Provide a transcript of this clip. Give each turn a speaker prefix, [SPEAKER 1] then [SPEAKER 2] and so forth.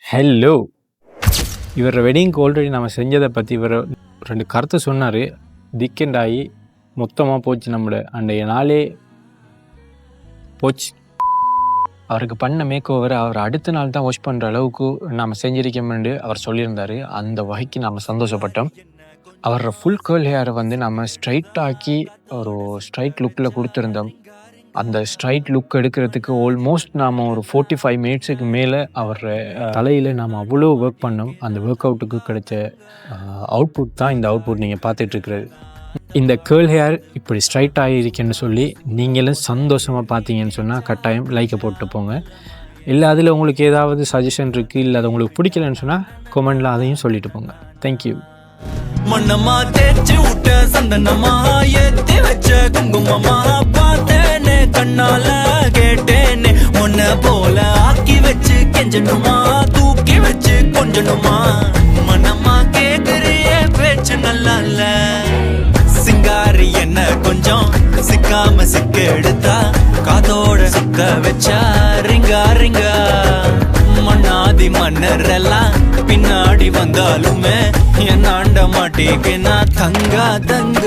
[SPEAKER 1] Hello. இவர் வெட்டிங்க்கு already நம்ம செஞ்சதை பற்றி இவர் 2 கருத்து சொன்னார். திக்கெண்ட் ஆகி மொத்தமாக போச்சு. நம்மளோட அன்றைய நாளே போச்சு. அவருக்கு பண்ண மேக் ஓவர் அவர் அடுத்த நாள் தான் வாஷ் பண்ணுற அளவுக்கு நாம் செஞ்சிருக்கோம்னு அவர் சொல்லியிருந்தார். அந்த வகைக்கு நாம் சந்தோஷப்பட்டோம். அவரோட ஃபுல் கேர்ள் ஹேரை வந்து நம்ம ஸ்ட்ரைட் ஆக்கி ஒரு ஸ்ட்ரைட் லுக்கில் கொடுத்துருந்தோம். அந்த ஸ்ட்ரைட் லுக் எடுக்கிறதுக்கு ஆல்மோஸ்ட் நாம் ஒரு 45 மினிட்ஸுக்கு மேலே அவர் தலையில் நாம் அவ்வளோ ஒர்க் பண்ணோம். அந்த ஒர்க் அவுட்டுக்கு கிடைச்ச அவுட்புட் தான் இந்த அவுட்புட் நீங்கள் பார்த்துட்ருக்கிறது. இந்த கேர்ள் ஹேர் இப்படி ஸ்ட்ரைட் ஆகிருக்குன்னு சொல்லி நீங்களும் சந்தோஷமாக பார்த்தீங்கன்னு சொன்னால் கட்டாயம் லைக்கை போட்டு போங்க. இல்லை அதில் உங்களுக்கு ஏதாவது சஜஷன் இருக்குது, இல்லை அது உங்களுக்கு பிடிக்கலன்னு சொன்னால் கொமெண்டில் அதையும் சொல்லிட்டு போங்க. தேங்க்யூ.
[SPEAKER 2] மண்ணம்மா தேய்ச்சி விட்ட சந்தனமா ஏத்தி வச்ச குங்குமமா பார்த்தேனே கண்ணால கேட்டேனே உன்னை போல ஆக்கி வச்சு கெஞ்சணுமா தூக்கி வச்சு கொஞ்சணுமா மண்ணம்மா கேக்குறிய பேச்சு நல்லா இல்ல சிங்காரி என்ன கொஞ்சம் சிக்காம சிக்க எடுத்தா காதோட சுக்க வச்சா ரிங்கா ரிங்கா மண்ணாதி மன்னர் எல்லாம் பின்னாடி வந்தாலுமே என் ஆண்ட மாட்டேங்க நான் தங்கா தங்க